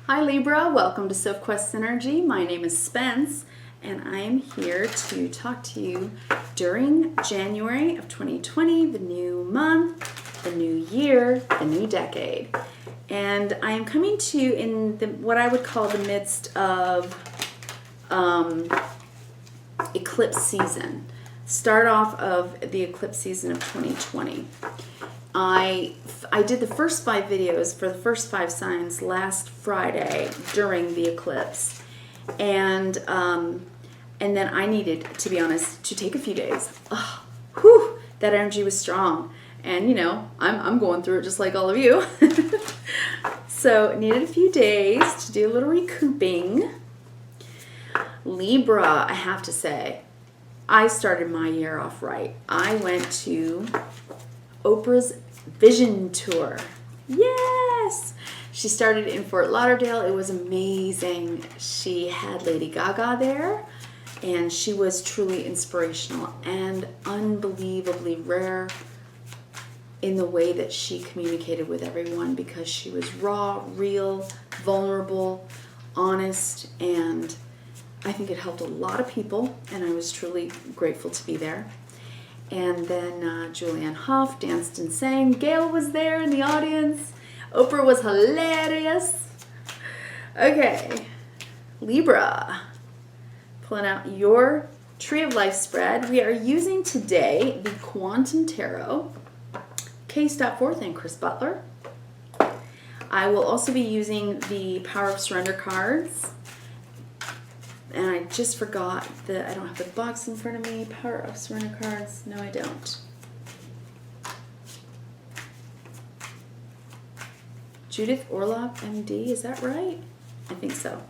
Hi Libra, welcome to Sophquest Energy. My name is Spence and I'm here to talk to you during January of 2020, the new month, the new year, the new decade. And I am coming to you in what I would call the midst of eclipse season. Start off of the eclipse season of 2020. I did the first 5 videos for the first 5 signs last Friday during the eclipse, and then I needed, to be honest, to take a few days. That energy was strong, and you know I'm going through it just like all of you. So needed a few days to do a little recouping. Libra, I have to say, I started my year off right. I went to Oprah's Vision Tour. Yes! She started in Fort Lauderdale. It was amazing. She had Lady Gaga there, and she was truly inspirational and unbelievably rare in the way that she communicated with everyone, because she was raw, real, vulnerable, honest, and I think it helped a lot of people, and I was truly grateful to be there. And then Julianne Hough danced and sang. Gail was there in the audience. Oprah was hilarious. Okay, Libra, pulling out your Tree of Life spread. We are using today the Quantum Tarot, Stopforth and Chris Butler. I will also be using the Power of Surrender cards. And I just forgot that I don't have the box in front of me. Power of Surrender cards. No, I don't. Judith Orloff, MD. Is that right? I think so.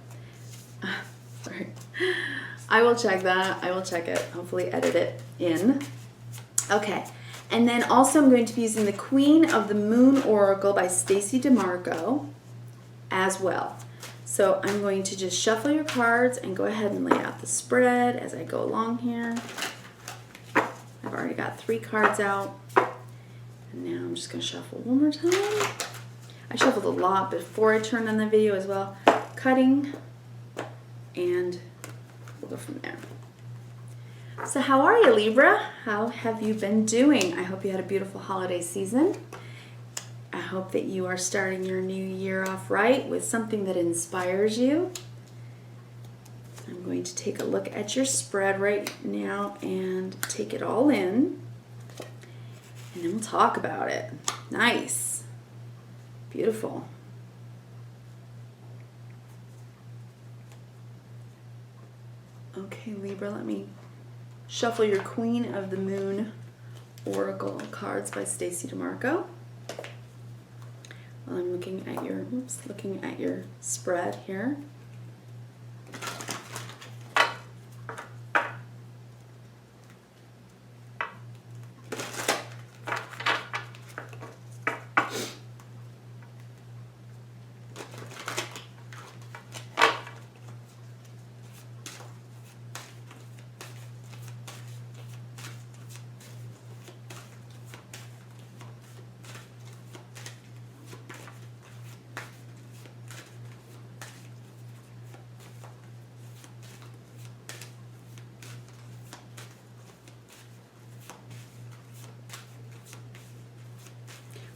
Sorry. I will check that. I will check it. Hopefully edit it in. Okay. And then also I'm going to be using the Queen of the Moon Oracle by Stacy DeMarco as well. So I'm going to just shuffle your cards and go ahead and lay out the spread as I go along here. I've already got 3 cards out. And now I'm just going to shuffle one more time. I shuffled a lot before I turned on the video as well. Cutting. And we'll go from there. So how are you, Libra? How have you been doing? I hope you had a beautiful holiday season. I hope that you are starting your new year off right with something that inspires you. I'm going to take a look at your spread right now and take it all in. And then we'll talk about it. Nice. Beautiful. Okay, Libra, let me shuffle your Queen of the Moon Oracle cards by Stacy DeMarco. While I'm looking at your spread here.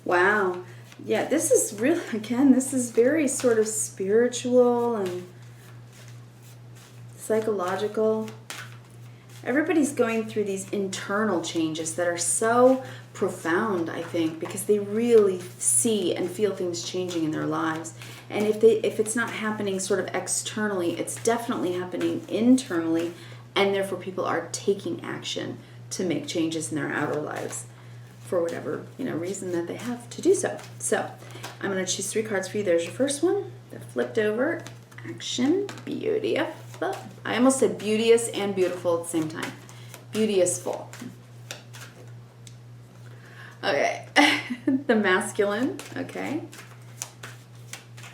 Wow. Yeah, this is really, again, this is very sort of spiritual and psychological. Everybody's going through these internal changes that are so profound, I think, because they really see and feel things changing in their lives. And if it's not happening sort of externally, it's definitely happening internally, and therefore people are taking action to make changes in their outer lives, for whatever reason that they have to do so. So I'm going to choose 3 cards for you. There's your first one. They're flipped over. Action. Beautiful. I almost said beauteous and beautiful at the same time. Beauteousful. Okay. The masculine. Okay.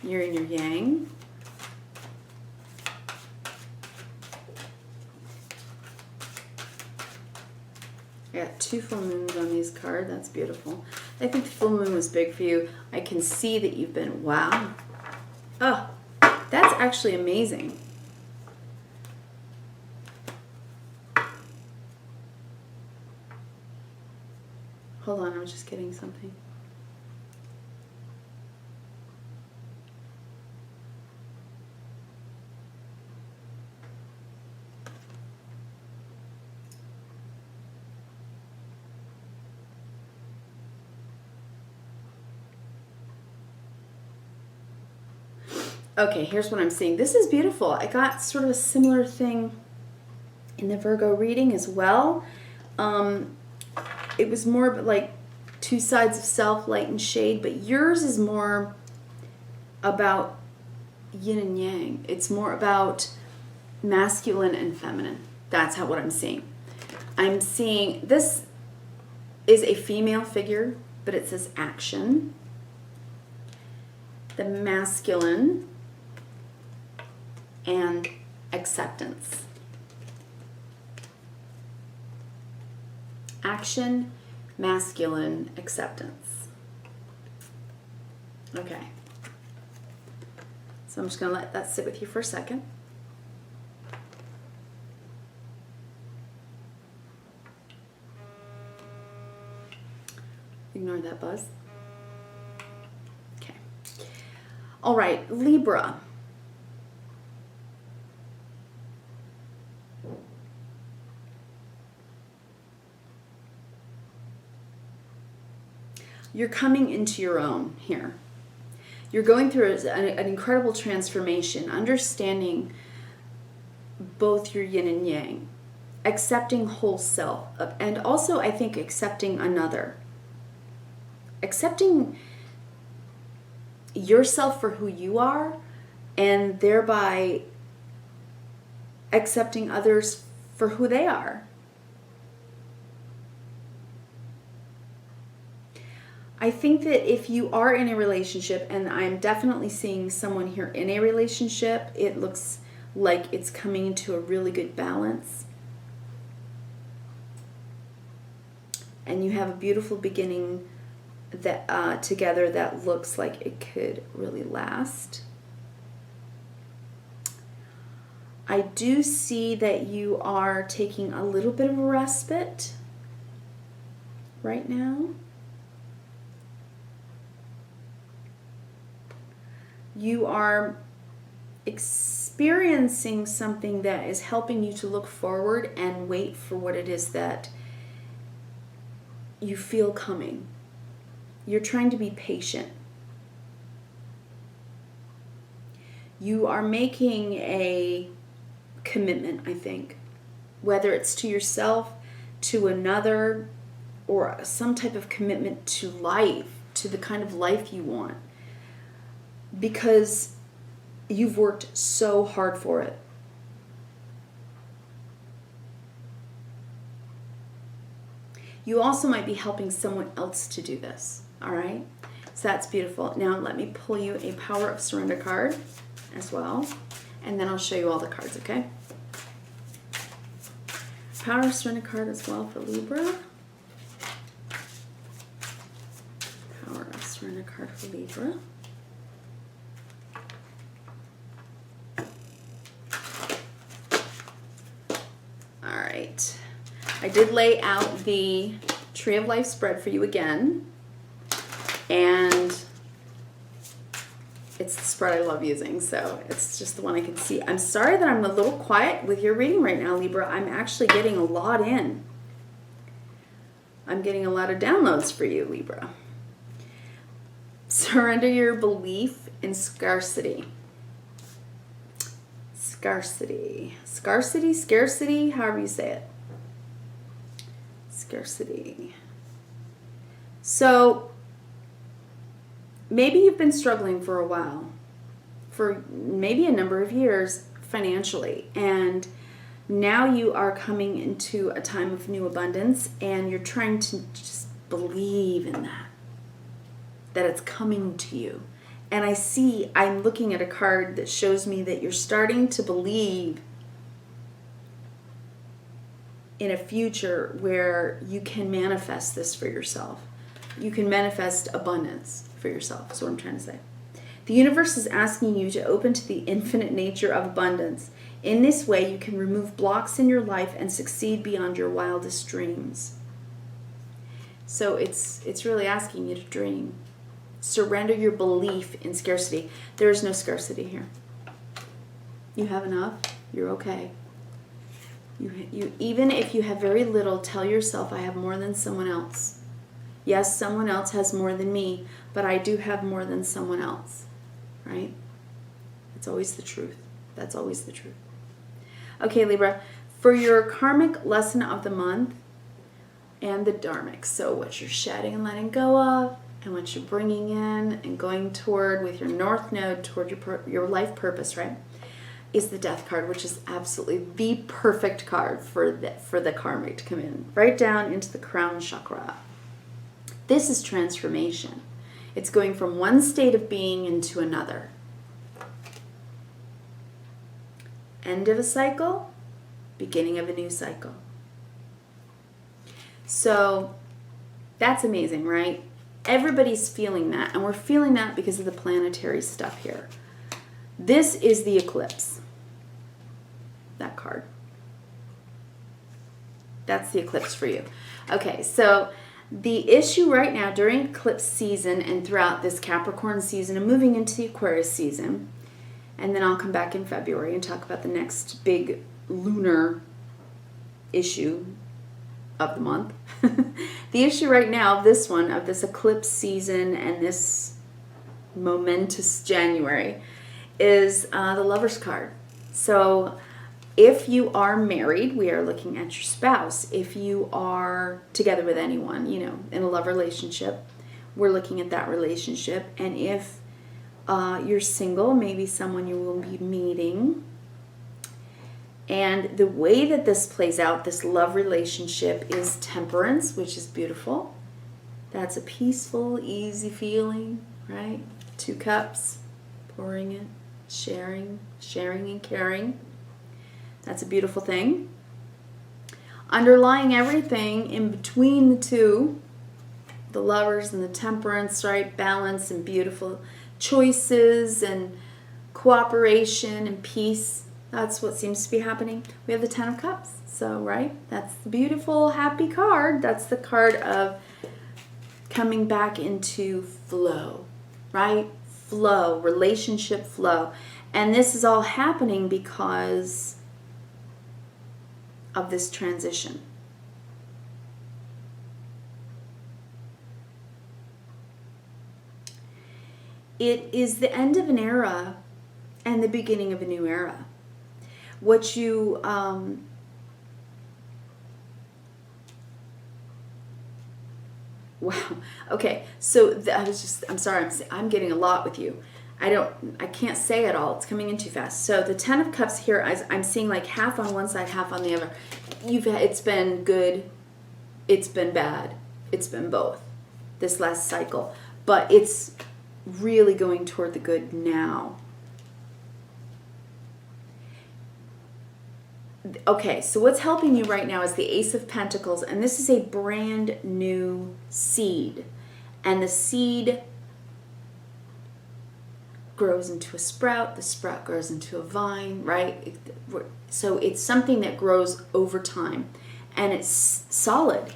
You're in your yang. I got 2 full moons on these cards. That's beautiful. I think the full moon was big for you. I can see that you've been, wow. Oh, actually amazing. Hold on, I'm just getting something. Okay, here's what I'm seeing. This is beautiful. I got sort of a similar thing in the Virgo reading as well. It was more like two sides of self, light and shade, but yours is more about yin and yang. It's more about masculine and feminine. That's what I'm seeing. I'm seeing, this is a female figure, but it says action. The masculine and acceptance. Action, masculine, acceptance. Okay. So I'm just going to let that sit with you for a second. Ignore that buzz. Okay. All right, Libra. You're coming into your own here. You're going through an incredible transformation, understanding both your yin and yang, accepting whole self, and also I think accepting another. Accepting yourself for who you are, and thereby accepting others for who they are. I think that if you are in a relationship, and I'm definitely seeing someone here in a relationship, it looks like it's coming into a really good balance. And you have a beautiful beginning that together that looks like it could really last. I do see that you are taking a little bit of a respite right now. You are experiencing something that is helping you to look forward and wait for what it is that you feel coming. You're trying to be patient. You are making a commitment, I think, whether it's to yourself, to another, or some type of commitment to life, to the kind of life you want. Because you've worked so hard for it. You also might be helping someone else to do this, all right? So that's beautiful. Now let me pull you a Power of Surrender card as well, and then I'll show you all the cards, okay? Power of Surrender card as well for Libra. Power of Surrender card for Libra. I did lay out the Tree of Life spread for you again, and it's the spread I love using, so it's just the one I can see. I'm sorry that I'm a little quiet with your reading right now, Libra. I'm actually getting a lot in. I'm getting a lot of downloads for you, Libra. Surrender your belief in scarcity. Scarcity, however you say it. Scarcity. So maybe you've been struggling for a while, for maybe a number of years financially, and now you are coming into a time of new abundance, and you're trying to just believe in that it's coming to you. And I'm looking at a card that shows me that you're starting to believe in a future where you can manifest this for yourself. You can manifest abundance for yourself, is what I'm trying to say. The universe is asking you to open to the infinite nature of abundance. In this way, you can remove blocks in your life and succeed beyond your wildest dreams. So it's really asking you to dream. Surrender your belief in scarcity. There is no scarcity here. You have enough. You're okay. You even if you have very little, tell yourself, I have more than someone else. Yes, someone else has more than me, but I do have more than someone else. Right? It's always the truth. That's always the truth. Okay, Libra, for your karmic lesson of the month and the dharmic, so what you're shedding and letting go of, and what you're bringing in and going toward with your north node toward your life purpose, right, is the death card, which is absolutely the perfect card for the karmic to come in, right down into the crown chakra. This is transformation. It's going from one state of being into another. End of a cycle, beginning of a new cycle. So that's amazing, right? Everybody's feeling that, and we're feeling that because of the planetary stuff here. This is the eclipse. That card. That's the eclipse for you. Okay, so the issue right now during eclipse season and throughout this Capricorn season and moving into the Aquarius season, and then I'll come back in February and talk about the next big lunar issue of the month. The issue right now of this one, of this eclipse season and this momentous January, is the Lover's card. So if you are married, we are looking at your spouse. If you are together with anyone, you know, in a love relationship, we're looking at that relationship. And if you're single, maybe someone you will be meeting. And the way that this plays out, this love relationship, is temperance, which is beautiful. That's a peaceful, easy feeling, right? 2 cups, pouring it, sharing and caring. That's a beautiful thing. Underlying everything in between the two, the lovers and the temperance, right? Balance and beautiful choices and cooperation and peace. That's what seems to be happening. We have the 10 of Cups. So, right? That's the beautiful, happy card. That's the card of coming back into flow, right? Flow, relationship flow. And this is all happening because of this transition. It is the end of an era and the beginning of a new era. What you wow. Okay. So I'm sorry. I'm getting a lot with you. I can't say it all. It's coming in too fast. So the 10 of Cups here, I'm seeing like half on one side, half on the other. It's been good. It's been bad. It's been both this last cycle, but it's really going toward the good now. Okay, so what's helping you right now is the Ace of Pentacles, and this is a brand new seed. And the seed grows into a sprout, the sprout grows into a vine, right? So it's something that grows over time, and it's solid.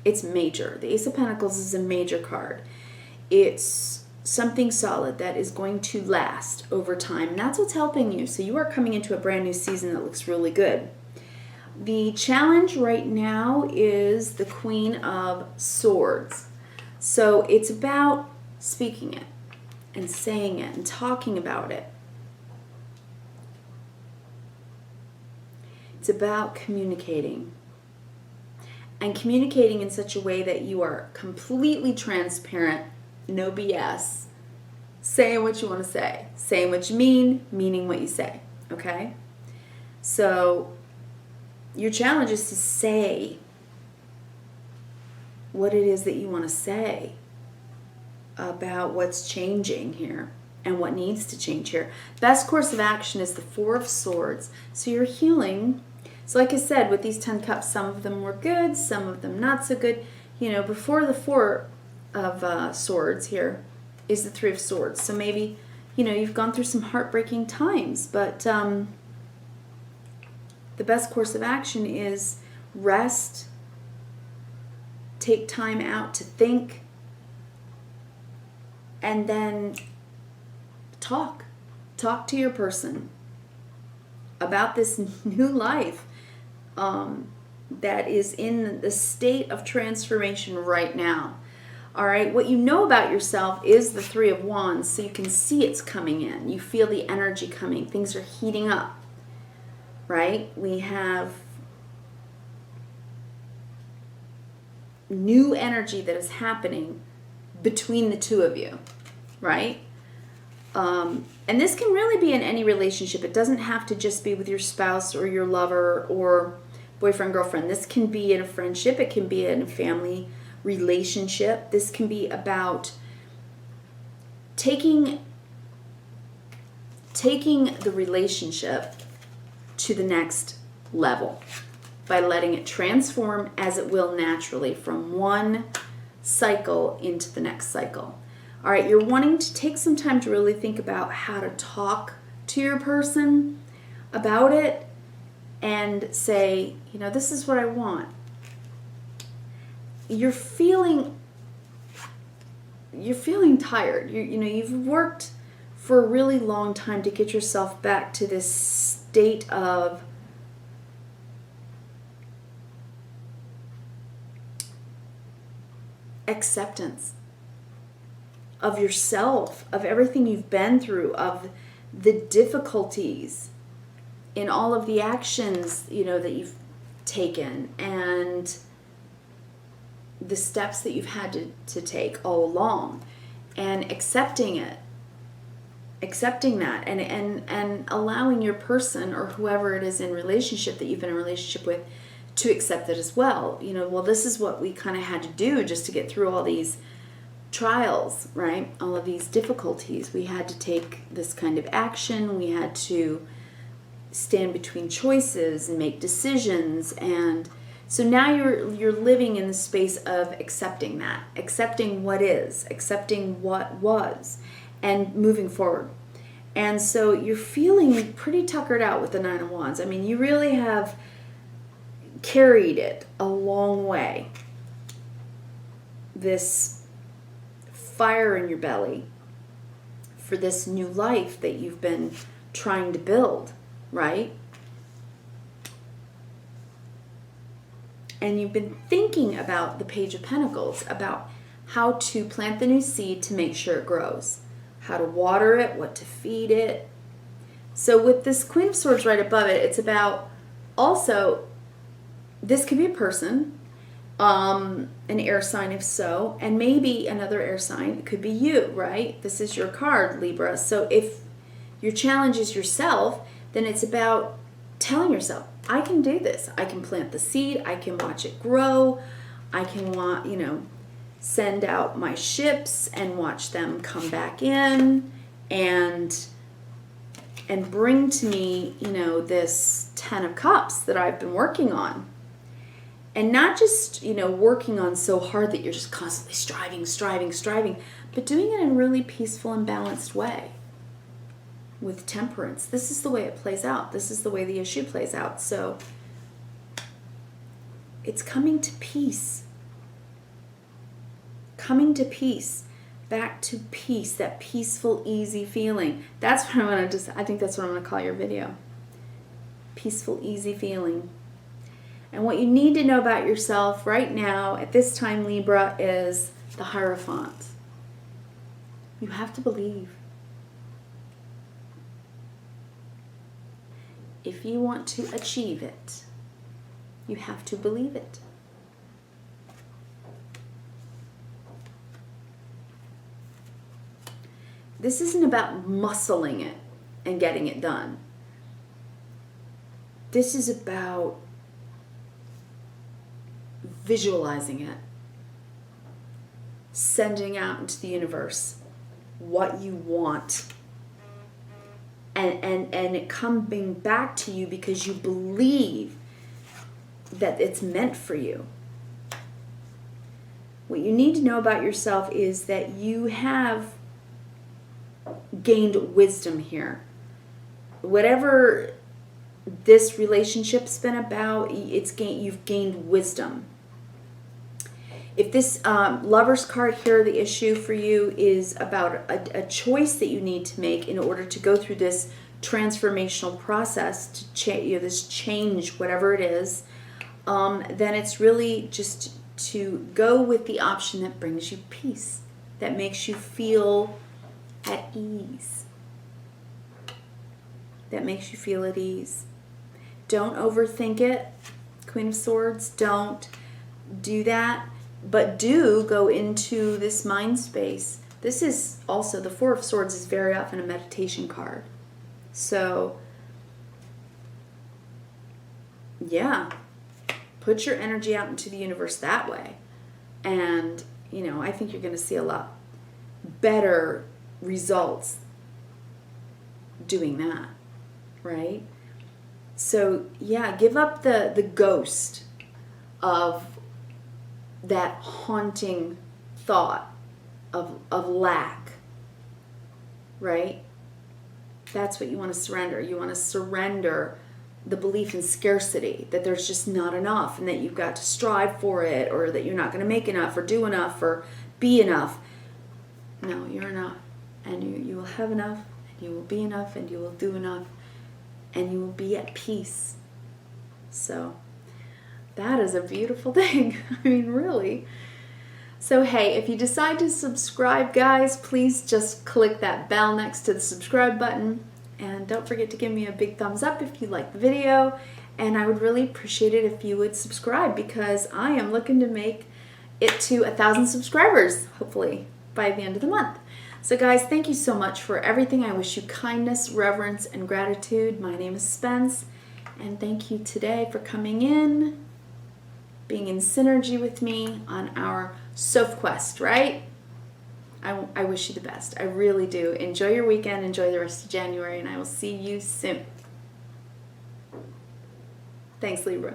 It's major. The Ace of Pentacles is a major card. It's something solid that is going to last over time. And that's what's helping you. So you are coming into a brand new season that looks really good. The challenge right now is the Queen of Swords. So it's about speaking it and saying it and talking about it. It's about communicating. And communicating in such a way that you are completely transparent, no BS, saying what you want to say, saying what you mean, meaning what you say, okay? So your challenge is to say what it is that you want to say about what's changing here and what needs to change here. Best course of action is the 4 of Swords. So you're healing. So like I said, with these 10 cups, some of them were good, some of them not so good. You know, before the 4 of Swords here is the Three of Swords. So maybe, you've gone through some heartbreaking times, but the best course of action is rest, take time out to think, and then talk to your person about this new life that is in the state of transformation right now. All right, what you know about yourself is the Three of Wands, so you can see it's coming in. You feel the energy coming. Things are heating up, right? We have new energy that is happening between the two of you, right? And this can really be in any relationship. It doesn't have to just be with your spouse or your lover or boyfriend, girlfriend. This can be in a friendship. It can be in a family relationship. This can be about taking the relationship to the next level by letting it transform as it will naturally from one cycle into the next cycle. All right, you're wanting to take some time to really think about how to talk to your person about it and say, this is what I want. You're feeling tired. You've worked for a really long time to get yourself back to this state of acceptance of yourself, of everything you've been through, of the difficulties in all of the actions, that you've taken, and the steps that you've had to take all along, and accepting that, and allowing your person or whoever it is in relationship that you've been in a relationship with to accept it as well. Well, this is what we kind of had to do just to get through all these trials, right? All of these difficulties. We had to take this kind of action. We had to stand between choices and make decisions. And so now you're living in the space of accepting that, accepting what is, accepting what was, and moving forward. And so you're feeling pretty tuckered out with the Nine of Wands. I mean, you really have carried it a long way. This fire in your belly for this new life that you've been trying to build, right? And you've been thinking about the Page of Pentacles, about how to plant the new seed to make sure it grows, how to water it, what to feed it. So with this Queen of Swords right above it, it's about also, this could be a person, an air sign if so, and maybe another air sign. It could be you, right? This is your card, Libra. So if your challenge is yourself, then it's about telling yourself, I can do this. I can plant the seed. I can watch it grow. I can send out my ships and watch them come back in and bring to me, this 10 of Cups that I've been working on. And not just, working on so hard that you're just constantly striving, but doing it in a really peaceful and balanced way with temperance. This is the way it plays out. This is the way the issue plays out. So it's coming to peace. Coming to peace. Back to peace. That peaceful, easy feeling. That's what I think that's what I'm going to call your video. Peaceful, easy feeling. And what you need to know about yourself right now, at this time, Libra, is the Hierophant. You have to believe. If you want to achieve it, you have to believe it. This isn't about muscling it and getting it done. This is about visualizing it, sending out into the universe what you want, and it coming back to you because you believe that it's meant for you. What you need to know about yourself is that you have gained wisdom here. Whatever this relationship's been about, you've gained wisdom. If this Lover's card here, the issue for you is about a choice that you need to make in order to go through this transformational process to this change, whatever it is, then it's really just to go with the option that brings you peace, that makes you feel at ease. That makes you feel at ease. Don't overthink it, Queen of Swords. Don't do that. But do go into this mind space. This is also, the Four of Swords is very often a meditation card. So, yeah, put your energy out into the universe that way. And, I think you're going to see a lot better results doing that, right? So, yeah, give up the ghost of that haunting thought of lack, right? That's what you want to surrender. You want to surrender the belief in scarcity, that there's just not enough and that you've got to strive for it, or that you're not going to make enough or do enough or be enough. No, you're enough, and you will have enough, and you will be enough, and you will do enough, and you will be at peace. So that is a beautiful thing. I mean, really. So, hey, if you decide to subscribe, guys, please just click that bell next to the subscribe button. And don't forget to give me a big thumbs up if you like the video. And I would really appreciate it if you would subscribe, because I am looking to make it to 1,000 subscribers, hopefully, by the end of the month. So, guys, thank you so much for everything. I wish you kindness, reverence, and gratitude. My name is Spence. And thank you today for coming in, being in synergy with me on our Sophquest, right? I wish you the best. I really do. Enjoy your weekend. Enjoy the rest of January, and I will see you soon. Thanks, Libra.